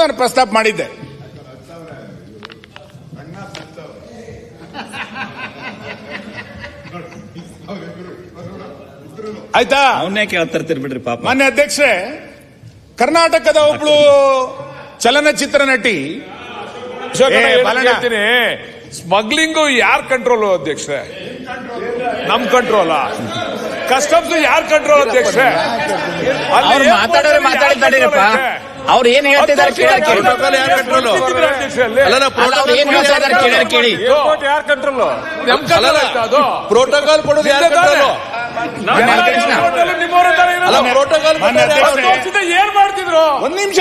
ನಾನು ಪ್ರಸ್ತಾಪ ಮಾಡಿದ್ದೆ. ಆಯ್ತಾ? ಅವನ್ನೇ ಕೇಳ್ತಿರ್ತೀರಿ ಬಿಡ್ರಿ ಪಾಪ. ಮಾನ್ಯ ಅಧ್ಯಕ್ಷರೇ, ಕರ್ನಾಟಕದ ಒಬ್ಳು ಚಲನಚಿತ್ರ ನಟಿ ಸ್ಮಗ್ಲಿಂಗು ಯಾರ್ ಕಂಟ್ರೋಲ್ ಅಧ್ಯಕ್ಷರೇ? ನಮ್ ಕಂಟ್ರೋಲ್. ಕಸ್ಟಮ್ಸ್ ಯಾರ್ ಕಂಟ್ರೋಲ್ ಅಧ್ಯಕ್ಷರೇ? ಅವ್ರು ಮಾತಾಡೋರು ಮಾತಾಡಿದ್ದಾರಪ್ಪ. ಅವ್ರು ಏನ್ ಹೇಳ್ತಿದ್ದಾರೆ ಕೇಳಿ. ಯಾರ್ ಕಂಟ್ರೋಲ್? ಪ್ರೋಟೋಕಾಲ್ ಕೊಡೋದು ಯಾರು ಕಂಟ್ರೋಲ್? ಪ್ರೋಟೋಕಾಲ್ ಏನ್ ಮಾಡ್ತಿದ್ರು? ಒಂದ್ ನಿಮಿಷ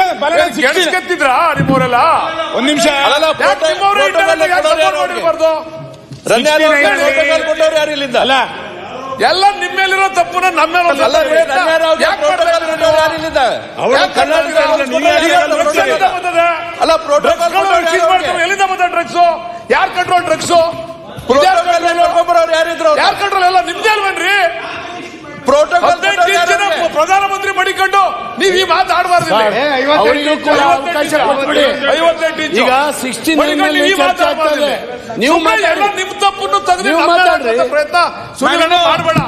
ಗೆದ್ದಿದ್ರ ನಿಮ್ಮವರೆಲ್ಲ? ಒಂದ್ ನಿಮಿಷ ಪ್ರೋಟೋಕಾಲ್ ಕೊಟ್ಟವ್ರು ಯಾರು ಇಲ್ಲಿಂದ? ಅಲ್ಲ, ಎಲ್ಲ ನಿಮ್ಮೇಲಿರೋ ತಪ್ಪುನ ನಮ್ಮೇಲೆ ಅಲ್ಲ ಪ್ರೋಟೋಕಾಲ್ ಎಲ್ಲಿಂದ ಬಂದ ಡ್ರಗ್ಸ್? ಯಾರ್ ಕಂಟ್ರೋಲ್ ಡ್ರಗ್ಸ್? ಯಾರಿದ್ರು? ಯಾರ್ ಕಂಟ್ರೋಲ್? ಎಲ್ಲ ನಿಮ್ದೇ ಅಲ್ವೇನ್ರಿ? ಪ್ರೋಟೋಕಾಲ್ ಪ್ರಧಾನಮಂತ್ರಿ ಮಡಿಕೊಂಡು ನೀವ್ ಈ ಮಾತಾಡಬಾರ್ದು. ಈಗ 16 ನೀವು ನಿಮ್ ತಪ್ಪನ್ನು ತೆಗೆದು ಪ್ರಯತ್ನ ಸುನಿಲ್ ಮಾಡಬೇಡ.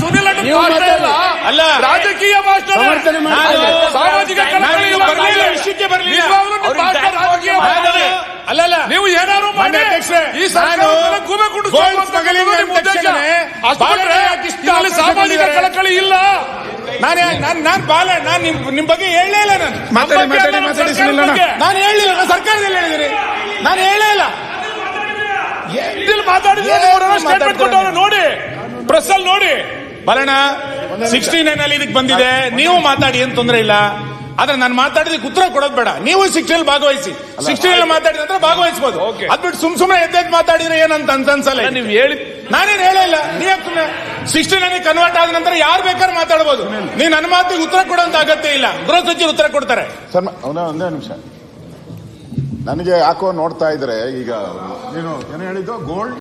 ಸುನಿಲ್ ಅಲ್ಲ, ರಾಜಕೀಯ ಭಾಷಣ, ಸಾಮಾಜಿಕ ವಿಷಯಕ್ಕೆ ಬರಲಿಲ್ಲ. ಅಲ್ಲಲ್ಲ, ನೀವು ಏನಾದ್ರು ಮಾಡಿ ಈ ಸಾಮಾಜಿಕ ಕಳಕಳಿ ಇಲ್ಲ. ನಾನು ನಿಮ್ ಬಗ್ಗೆ ಹೇಳಲೇ ಇಲ್ಲ. ನಾನು ಹೇಳಿಲ್ಲ, ಸರ್ಕಾರದಲ್ಲಿ ಹೇಳಿದಿರಿ, ನಾನು ಹೇಳೇ ಇಲ್ಲ. ಮಾತಾಡಿದ್ರೆ ನೋಡಿ, ಪ್ರೆಸ್ ಅಲ್ಲಿ ನೋಡಿ. ಬರೋಣ, 69 ಅಲ್ಲಿ ಇದಕ್ಕೆ ಬಂದಿದೆ. ನೀವು ಮಾತಾಡಿ, ಏನ್ ತೊಂದರೆ ಇಲ್ಲ. ಆದ್ರೆ ನಾನು ಮಾತಾಡಿದಕ್ಕೆ ಉತ್ತರ ಕೊಡೋದು ಬೇಡ. ನೀವು 16 ಭಾಗವಹಿಸಿ. 16 ಮಾತಾಡಿದ ನಂತರ ಭಾಗವಹಿಸಬಹುದು. ಅದ್ಬಿಟ್ಟು ಸುಮ್ನೆ ಎದ್ದೆದ್ದು ಮಾತಾಡಿದ್ರೆ ಏನಂತ ಅನ್ಸಲ್ಲ. ನೀವು ಹೇಳಿ, ನಾನೇನು ಹೇಳಿಲ್ಲ. ನೀವೇ ಸುಮ್ಮನೆ 16 ಕನ್ವರ್ಟ್ ಆದ ನಂತರ ಯಾರು ಬೇಕಾದ್ರೂ ಮಾತಾಡಬಹುದು. ನೀವು ನನ್ನ ಮಾತಿಗೆ ಉತ್ತರ ಕೊಡೋಂತ ಅಗತ್ಯ ಇಲ್ಲ. ಗೃಹ ಸಚಿವರು ಉತ್ತರ ಕೊಡ್ತಾರೆ. ಸರ್, ಒಂದೇ ನಿಮಿಷ. ನನಗೆ ಯಾಕೋ ನೋಡ್ತಾ ಇದ್ರೆ ಈಗ ನೀನು ಏನು ಹೇಳಿದ್ದು, ಗೋಲ್ಡ್